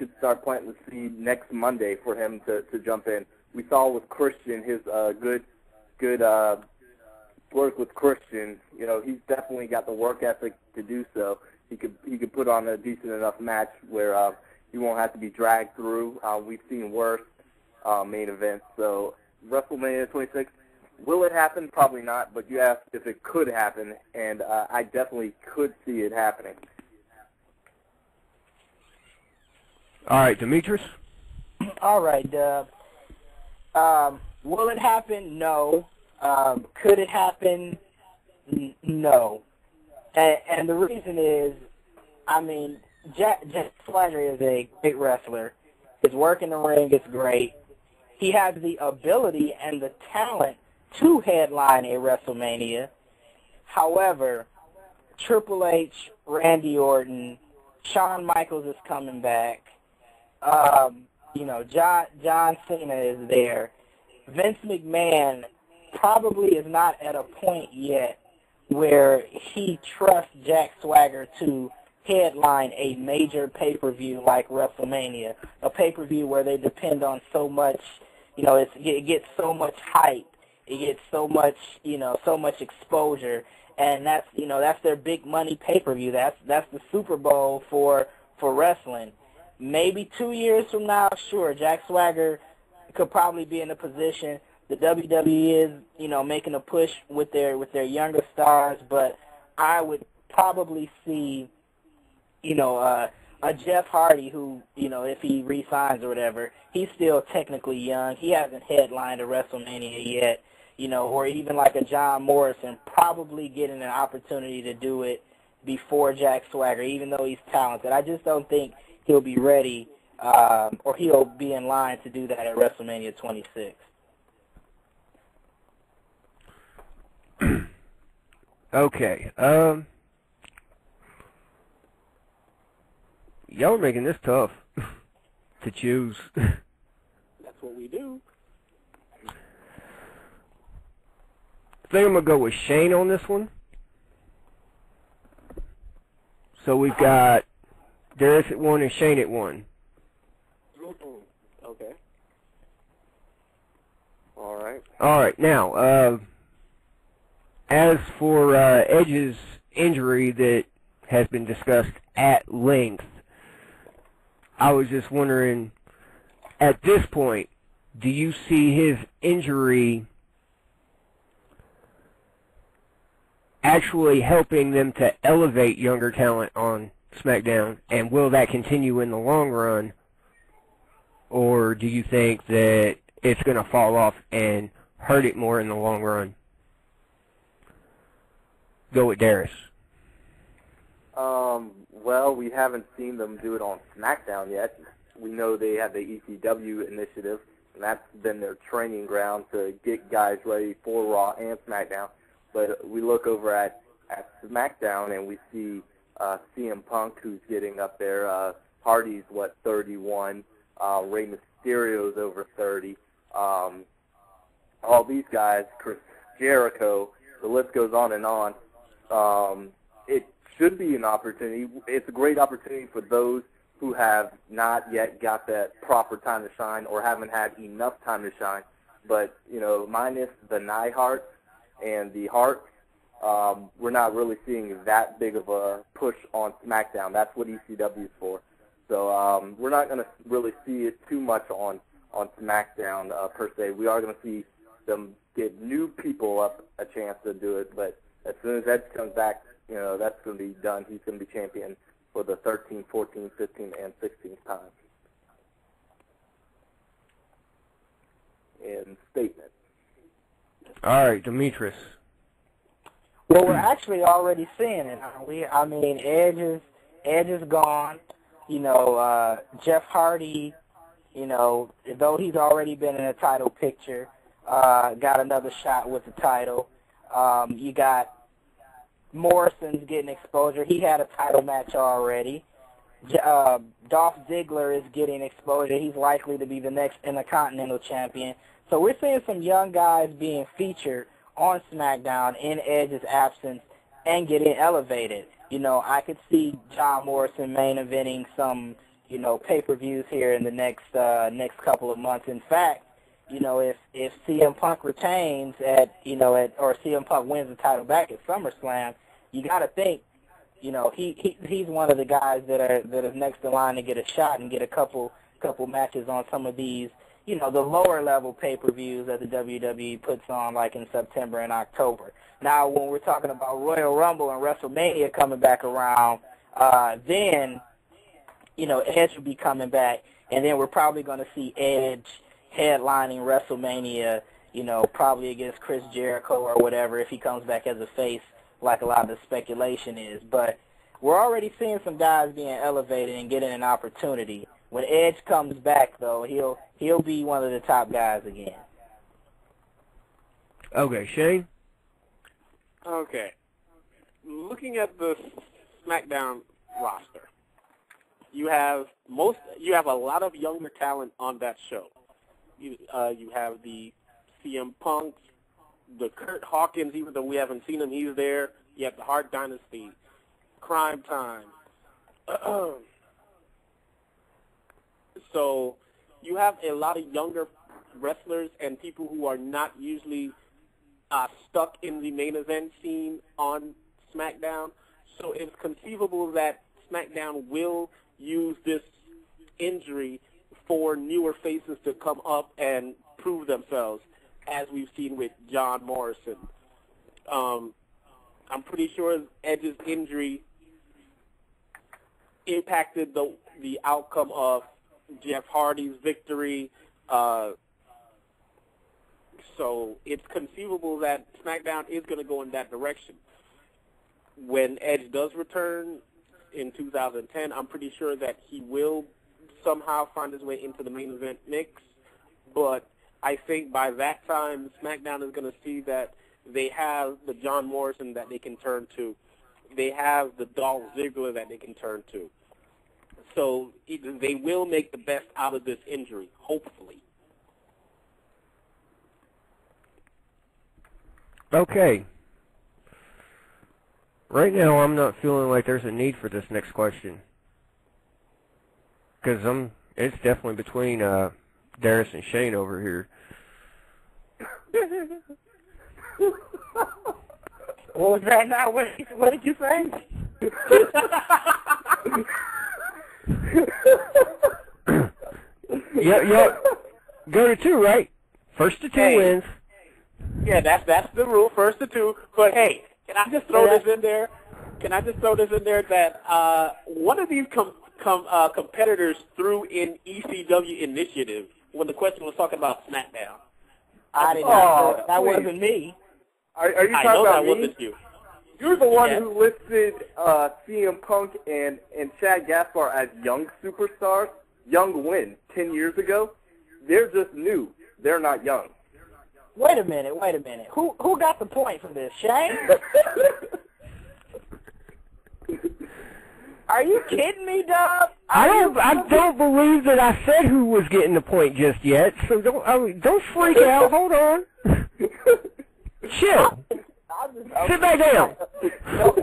could start planting the seed next Monday for him to jump in. We saw with Christian his good work with Christian. You know, he's definitely got the work ethic to do so. He could put on a decent enough match where he won't have to be dragged through. We've seen worse main events. So WrestleMania 26, will it happen? Probably not. But you asked if it could happen, and I definitely could see it happening. All right, Demetrus? All right, Dub. Will it happen? No. Could it happen? No. And the reason is, I mean, Jack Swagger is a great wrestler. His work in the ring is great. He has the ability and the talent to headline a WrestleMania. However, Triple H, Randy Orton, Shawn Michaels is coming back. You know, John Cena is there. Vince McMahon probably is not at a point yet where he trusts Jack Swagger to headline a major pay-per-view like WrestleMania, a pay-per-view where they depend on so much, you know, it gets so much hype, it gets so much, you know, so much exposure, and that's, you know, that's their big money pay-per-view. That's the Super Bowl for wrestling. Maybe 2 years from now, sure, Jack Swagger could probably be in a position. The WWE is, you know, making a push with their younger stars, but I would probably see, you know, a Jeff Hardy who, you know, if he re-signs or whatever, he's still technically young. He hasn't headlined a WrestleMania yet, you know, or even like a John Morrison probably getting an opportunity to do it before Jack Swagger, even though he's talented. I just don't think he'll be ready or he'll be in line to do that at WrestleMania 26. Okay. Y'all are making this tough to choose. That's what we do. I think I'm going to go with Shane on this one. So we've got Daris at 1 and Shane at 1. Okay. All right. All right. Now, as for Edge's injury that has been discussed at length, I was just wondering, at this point, do you see his injury actually helping them to elevate younger talent on SmackDown, and will that continue in the long run, or do you think that it's going to fall off and hurt it more in the long run? Go with Daris. Well, we haven't seen them do it on SmackDown yet. We know they have the ECW initiative, and that's been their training ground to get guys ready for Raw and SmackDown. But we look over at SmackDown, and we see CM Punk, who's getting up there. Hardy's, 31. Rey Mysterio's over 30. All these guys, Chris Jericho, the list goes on and on. It should be an opportunity. It's a great opportunity for those who have not yet got that proper time to shine or haven't had enough time to shine. But, you know, minus the Neidharts and the Hearts, we're not really seeing that big of a push on SmackDown. That's what ECW is for. So we're not going to really see it too much on SmackDown per se. We are going to see them give new people up a chance to do it, but as soon as Edge comes back, you know, that's going to be done. He's going to be champion for the 13th, 14th, 15th, and 16th time. In statement. All right, Demetrus. Well, we're actually already seeing it, aren't we? I mean, Edge is gone. You know, Jeff Hardy, you know, though he's already been in a title picture, got another shot with the title. You got Morrison's getting exposure. He had a title match already. Dolph Ziggler is getting exposure. He's likely to be the next Intercontinental Champion. So we're seeing some young guys being featured on SmackDown in Edge's absence and getting elevated. You know, I could see John Morrison main eventing some pay-per-views here in the next couple of months. In fact, if CM Punk retains or CM Punk wins the title back at SummerSlam, you got to think, he's one of the guys that is next in line to get a shot and get a couple matches on some of these, the lower level pay-per-views that the WWE puts on, like in September and October. Now, when we're talking about Royal Rumble and WrestleMania coming back around, then Edge will be coming back, and then we're probably going to see Edge headlining WrestleMania, probably against Chris Jericho or whatever if he comes back as a face, like a lot of the speculation is. But we're already seeing some guys being elevated and getting an opportunity. When Edge comes back, though, he'll be one of the top guys again. Okay, Shane? Okay. Looking at the SmackDown roster, you have a lot of younger talent on that show. You have the CM Punks, the Kurt Hawkins, even though we haven't seen him, he's there. You have the Hart Dynasty, Crime Time. So you have a lot of younger wrestlers and people who are not usually stuck in the main event scene on SmackDown. So it's conceivable that SmackDown will use this injury for newer faces to come up and prove themselves, as we've seen with John Morrison. I'm pretty sure Edge's injury impacted the outcome of Jeff Hardy's victory. So it's conceivable that SmackDown is going to go in that direction. When Edge does return in 2010, I'm pretty sure that he will somehow find his way into the main event mix. But I think by that time, SmackDown is going to see that they have the John Morrison that they can turn to. They have the Dolph Ziggler that they can turn to. So they will make the best out of this injury, hopefully. Okay. Right now, I'm not feeling like there's a need for this next question. Because it's definitely between Daris and Shane over here. What was that now? What did you say? Yeah. Go to 2, right? First to 2 wins. Yeah, that's the rule, first to 2. But hey, can I just throw this in there? That one of these competitors threw in ECW initiative when the question was talking about SmackDown. I did not. That wasn't me. Are you talking I know about that me? wasn't you. You're the one who listed CM Punk and Chad Gaspar as young superstars. Young when? 10 years ago? They're just new. They're not young. Wait a minute. Who got the point for this, Shane? Are you kidding me, Dub? I don't believe that I said who was getting the point just yet. So don't freak out. Hold on. Chill. Sit back down.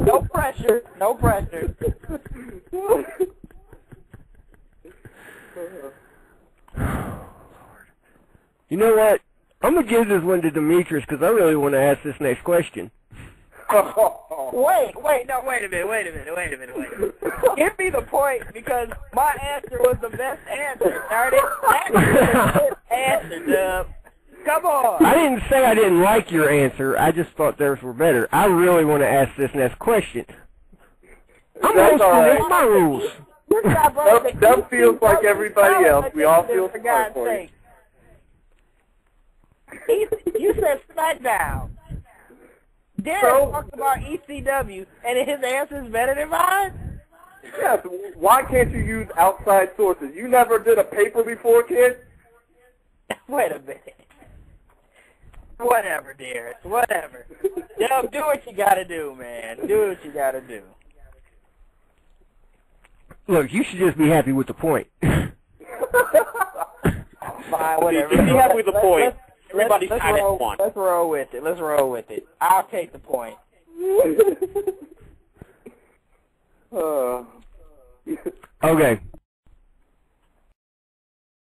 No pressure. No pressure. You know what? I'm going to give this one to Demetrus because I really want to ask this next question. Wait a minute. Give me the point because my answer was the best answer. Darn it. That's the best answer, Dub. Come on. I didn't say I didn't like your answer. I just thought theirs were better. I really want to ask this next question. I'm hosting this, my rules. Dub feels like everybody else. We all feel sorry for you. You said SmackDown. Darren talked about ECW, and his answer is better than mine? Yes. Why can't you use outside sources? You never did a paper before, kid? Wait a minute. Whatever, Darius. Whatever. Yo, do what you gotta do, man. Do what you gotta do. Look, you should just be happy with the point. Fine, whatever. Be happy with the point. Everybody's tied at 1. Let's roll with it. I'll take the point. Okay.